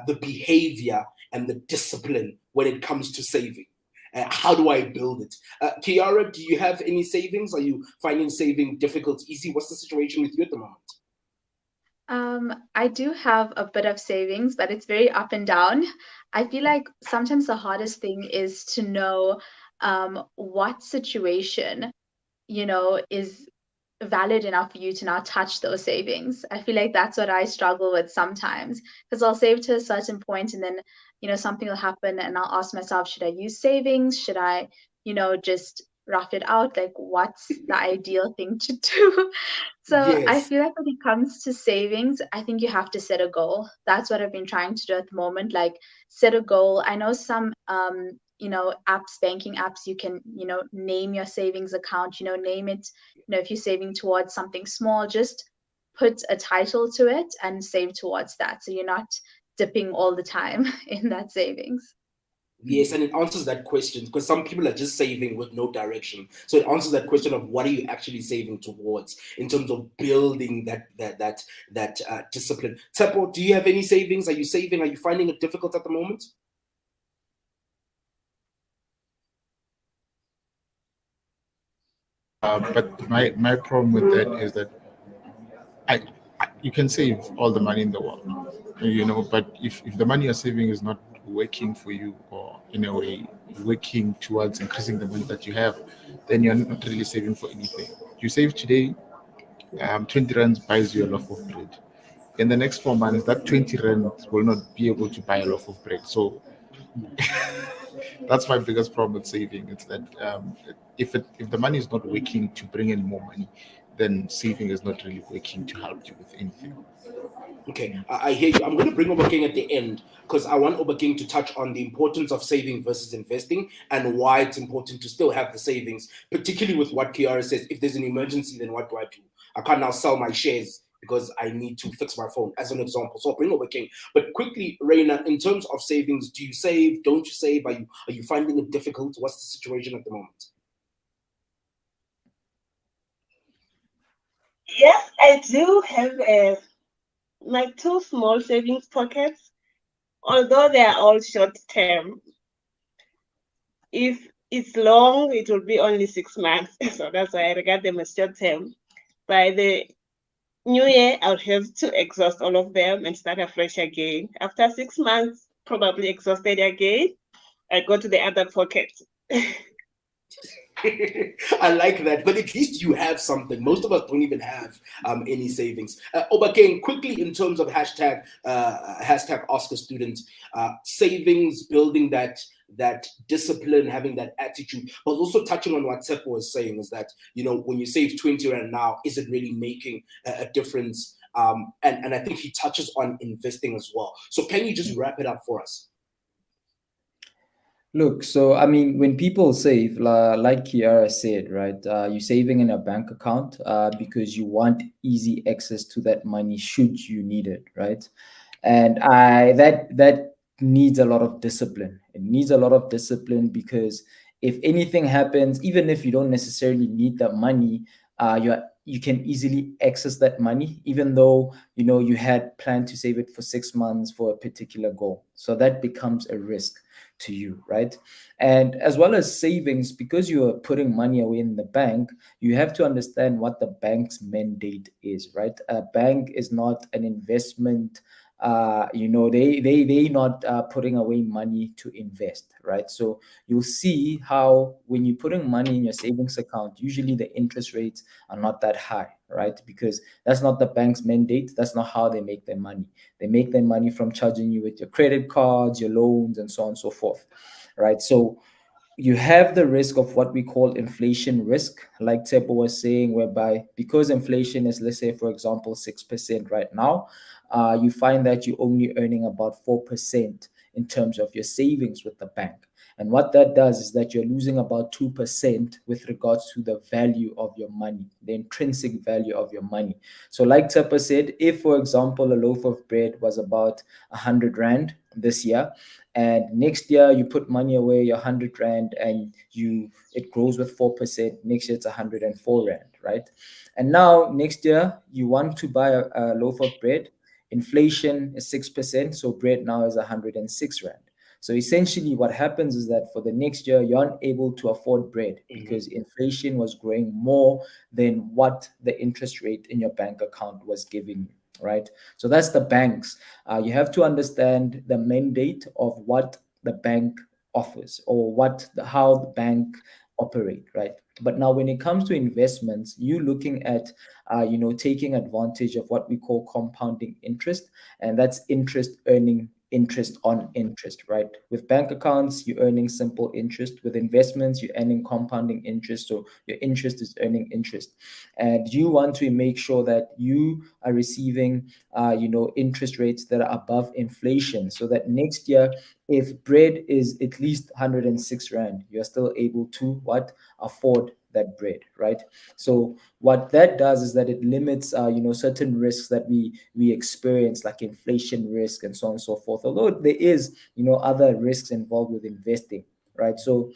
Speaker 1: the behavior and the discipline when it comes to saving. How do I build it? Kiara, do you have any savings? Are you finding saving difficult, easy? What's the situation with you at the moment?
Speaker 3: I do have a bit of savings, but it's very up and down. I feel like sometimes the hardest thing is to know what situation, is valid enough for you to now touch those savings. I feel like that's what I struggle with sometimes, because I'll save to a certain point and then, something will happen and I'll ask myself, should I use savings? Should I, just rough it out? Like, what's the ideal thing to do? So I
Speaker 1: Yes.
Speaker 3: feel like when it comes to savings, I think you have to set a goal. That's what I've been trying to do at the moment. Like, set a goal. I know some apps, banking apps, you can, name your savings account, name it, if you're saving towards something small, just put a title to it and save towards that. So you're not dipping all the time in that savings.
Speaker 1: Yes, and it answers that question because some people are just saving with no direction. So it answers that question of what are you actually saving towards in terms of building that discipline. Tepo, do you have any savings? Are you saving? Are you finding it difficult at the moment?
Speaker 4: But my problem with that is that you can save all the money in the world, but if the money you're saving is not working for you, or in a way working towards increasing the money that you have, then you're not really saving for anything. You save today, 20 rand buys you a loaf of bread. In the next 4 months, that 20 rand will not be able to buy a loaf of bread. So that's my biggest problem with saving. It's that if the money is not working to bring in more money, then saving is not really working to help you with anything.
Speaker 1: Okay, I hear you. I'm going to bring Obakeng at the end because I want Obakeng to touch on the importance of saving versus investing and why it's important to still have the savings, particularly with what Kiara says. If there's an emergency, then what do I do? I can't now sell my shares because I need to fix my phone, as an example. So I'll bring Obakeng. But quickly, Reina, in terms of savings, do you save? Don't you save? Are you finding it difficult? What's the situation at the moment?
Speaker 5: Yes, I do have my two small savings pockets, although they are all short term. If it's long, it will be only 6 months. So that's why I regard them as short term. By the new year, I'll have to exhaust all of them and start afresh again. After 6 months, probably exhausted again, I go to the other pocket.
Speaker 1: I like that, but at least you have something. Most of us don't even have any savings. Obakeng, quickly in terms of hashtag Oscar student, savings, building that discipline, having that attitude, but also touching on what Tsepo was saying is that when you save 20 rand now, is it really making a difference? And I think he touches on investing as well. So can you just wrap it up for us?
Speaker 2: Look, so I mean, when people save, like Kiara said, right, you're saving in a bank account because you want easy access to that money should you need it, right? And that needs a lot of discipline. It needs a lot of discipline because if anything happens, even if you don't necessarily need that money, you can easily access that money, even though you had planned to save it for 6 months for a particular goal. So that becomes a risk to you, right? And as well as savings, because you are putting money away in the bank, you have to understand what the bank's mandate is, right? A bank is not an investment. They not putting away money to invest, right? So you'll see how when you're putting money in your savings account, usually the interest rates are not that high, right? Because that's not the bank's mandate. That's not how they make their money. They make their money from charging you with your credit cards, your loans, and so on and so forth, right? So you have the risk of what we call inflation risk, like Tepo was saying, whereby because inflation is, let's say, for example, 6% right now, you find that you're only earning about 4% in terms of your savings with the bank. And what that does is that you're losing about 2% with regards to the value of your money, the intrinsic value of your money. So, like Tepa said, if, for example, a loaf of bread was about 100 Rand this year, and next year you put money away, your 100 Rand, and it grows with 4%, next year it's 104 Rand, right? And now next year you want to buy a loaf of bread. Inflation is 6%, so bread now is 106 Rand. So essentially, what happens is that for the next year, you're unable to afford bread because inflation was growing more than what the interest rate in your bank account was giving you, right? So that's the banks. You have to understand the mandate of what the bank offers or how the bank operate, right? But now when it comes to investments, you looking at taking advantage of what we call compounding interest, and that's interest earning interest on interest, right? With bank accounts, you're earning simple interest. With investments, you're earning compounding interest. So your interest is earning interest. And you want to make sure that you are receiving, interest rates that are above inflation so that next year, if bread is at least 106 Rand, you're still able to afford that bread, right? So what that does is that it limits, certain risks that we experience, like inflation risk and so on and so forth. Although there is, other risks involved with investing, right? So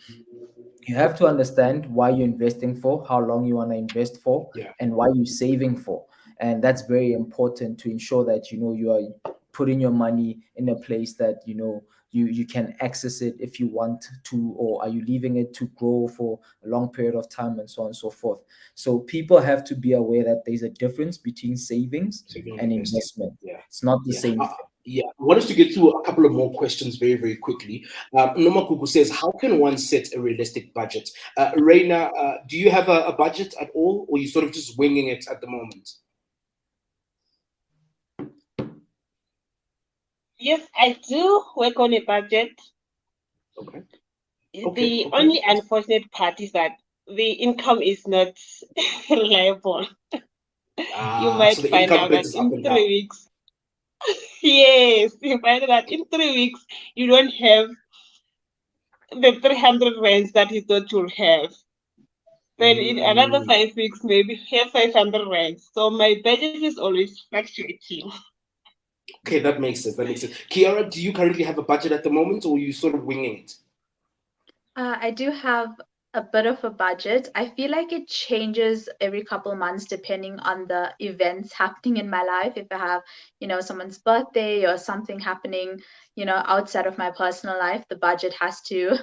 Speaker 2: you have to understand why you're investing for, how long you want to invest for,
Speaker 1: Yeah.
Speaker 2: and why you're saving for. And that's very important to ensure that you are putting your money in a place that you can access it if you want to, or are you leaving it to grow for a long period of time, and so on and so forth. So people have to be aware that there's a difference between savings
Speaker 1: Saving
Speaker 2: and
Speaker 1: investing.
Speaker 2: investment.
Speaker 1: Yeah.
Speaker 2: It's not the
Speaker 1: Yeah.
Speaker 2: same thing.
Speaker 1: Yeah, I want us to get through a couple of more questions very, very quickly. Nomakuku says, how can one set a realistic budget? Reina, do you have a budget at all, or are you sort of just winging it at the moment?
Speaker 5: Yes, I do work on a budget.
Speaker 1: Okay.
Speaker 5: The only unfortunate part is that the income is not reliable. You might
Speaker 1: So the
Speaker 5: find
Speaker 1: income
Speaker 5: out
Speaker 1: bit
Speaker 5: that
Speaker 1: is up
Speaker 5: in
Speaker 1: and
Speaker 5: 3
Speaker 1: down.
Speaker 5: weeks, yes, you find out that in 3 weeks you don't have the 300 rands that you thought you'll have. Then in another 5 weeks, maybe have 500 rands. So my budget is always fluctuating.
Speaker 1: Okay, that makes sense. That makes sense. Kiara, do you currently have a budget at the moment, or are you sort of winging it?
Speaker 3: I do have a bit of a budget. I feel like it changes every couple of months depending on the events happening in my life. If I have, someone's birthday or something happening, outside of my personal life, the budget has to,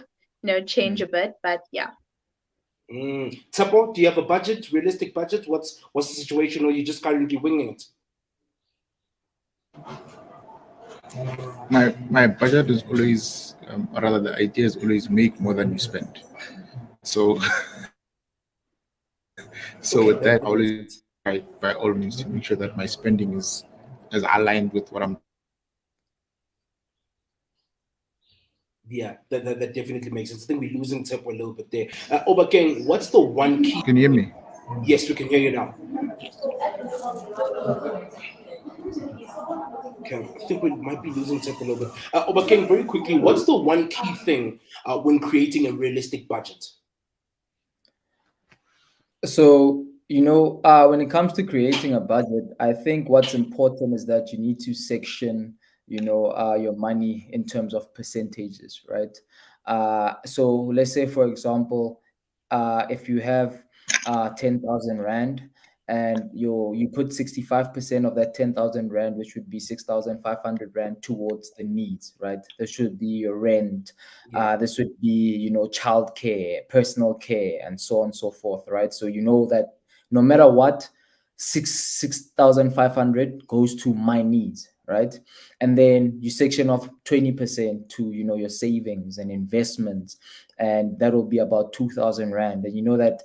Speaker 3: change a bit. But yeah.
Speaker 1: Tabo, do you have a budget, realistic budget? What's the situation, or are you just currently winging it?
Speaker 4: My budget is always, or rather, the idea is always make more than you spend. So, with that, I always try by all means to make sure that my spending is aligned with what I'm.
Speaker 1: Yeah, that definitely makes sense. I think we're losing Tabo a little bit there. Obakeng, what's the one key?
Speaker 4: Can you hear me?
Speaker 1: Yes, we can hear you now. Okay, I think we might be losing Tabo a little bit. Obakeng, very quickly, what's the one key thing when creating a realistic budget?
Speaker 2: So, when it comes to creating a budget, I think what's important is that you need to section, your money in terms of percentages, right? So let's say, for example, if you have 10,000 Rand, and you put 65% of that 10,000 Rand, which would be 6,500 Rand, towards the needs, right? This should be your rent. This would be, childcare, personal care, and so on and so forth, right? So you know that no matter what, 6,500 goes to my needs, right? And then you section off 20% to, your savings and investments, and that will be about 2,000 Rand. And you know that,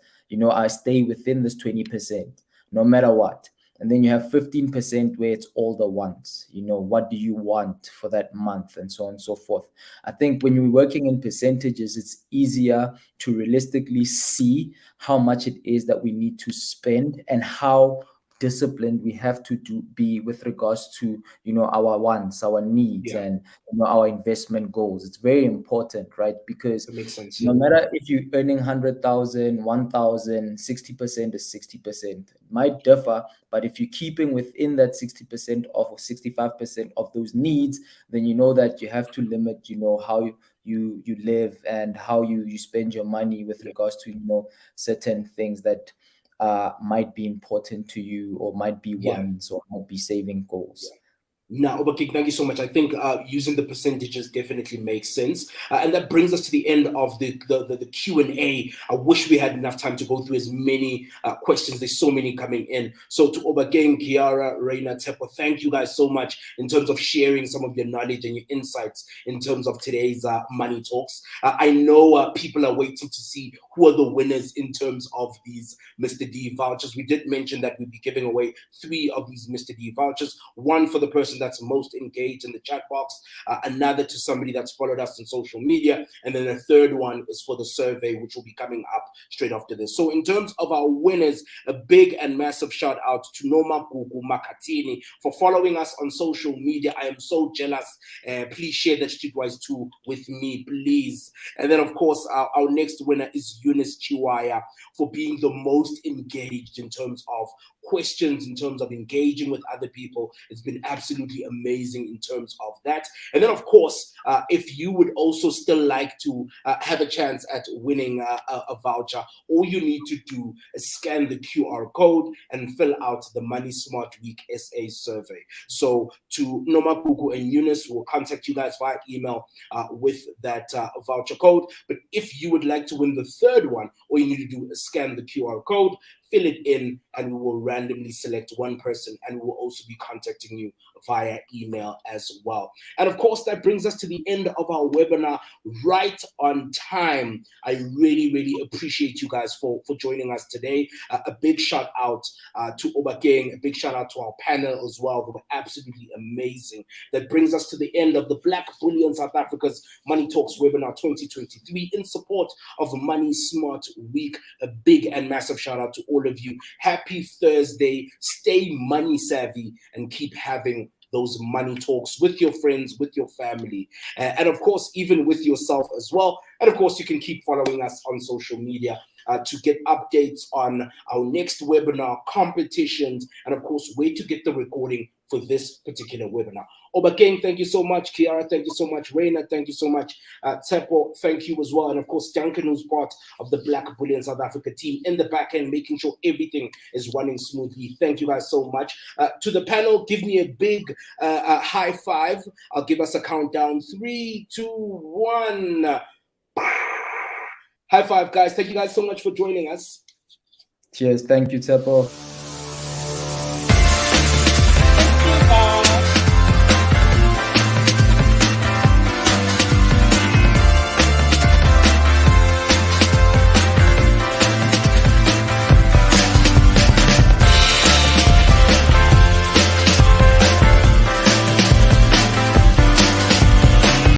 Speaker 2: I stay within this 20%, no matter what. And then you have 15% where it's all the wants. What do you want for that month, and so on and so forth. I think when you're working in percentages, it's easier to realistically see how much it is that we need to spend, and how disciplined we have to be with regards to our wants, our needs, and our investment goals. It's very important, right? Because
Speaker 1: that makes sense.
Speaker 2: No matter if you're earning 100,000, 1,000, 60% is 60%. It might differ, but if you're keeping within that 60% of, or 65% of those needs, then you know that you have to limit, how you live, and how you spend your money with regards to certain things that might be important to you, or might be wants, or might be saving goals.
Speaker 1: Now, Obakeng, thank you so much. I think using the percentages definitely makes sense. And that brings us to the end of the Q&A. I wish we had enough time to go through as many questions. There's so many coming in. So to Obakeng, Kiara, Reina, Tepo, thank you guys so much in terms of sharing some of your knowledge and your insights in terms of today's Money Talks. I know people are waiting to see who are the winners in terms of these Mr. D vouchers. We did mention that we'd be giving away 3 of these Mr. D vouchers, one for the person person that's most engaged in the chat box, another to somebody that's followed us on social media, and then a third one is for the survey, which will be coming up straight after this. So in terms of our winners, a big and massive shout out to Noma Gugu Makatini for following us on social media. I am so jealous. Please share that streetwise too with me, please. And then, of course, our next winner is Eunice Chiwaya for being the most engaged in terms of questions, in terms of engaging with other people. It's been absolutely amazing in terms of that. And then, of course, if you would also still like to have a chance at winning a voucher, all you need to do is scan the QR code and fill out the Money Smart Week SA survey. So to Noma Gugu and Eunice, we'll contact you guys via email with that voucher code. But if you would like to win the third one, all you need to do is scan the QR code, fill it in, and we will randomly select one person, and we will also be contacting you via email as well. And of course, that brings us to the end of our webinar right on time. I really, really appreciate you guys for joining us today. A big shout out to Obakeng, a big shout out to our panel as well. They were absolutely amazing. That brings us to the end of the Black Bullion South Africa's Money Talks webinar 2023 in support of Money Smart Week. A big and massive shout out to all of you. Happy Thursday. Stay money savvy and keep having those money talks with your friends, with your family, and of course, even with yourself as well. And of course, you can keep following us on social media to get updates on our next webinar, competitions, and of course, where to get the recording for this particular webinar. Obakeng, thank you so much. Kiara, thank you so much. Reina, thank you so much. Tsepo, thank you as well. And of course, Duncan, who's part of the Black Bullion South Africa team in the back end, making sure everything is running smoothly. Thank you guys so much. To the panel, give me a big high five. I'll give us a countdown. 3, 2, 1. High five, guys. Thank you guys so much for joining us.
Speaker 2: Cheers. Thank you, Tsepo.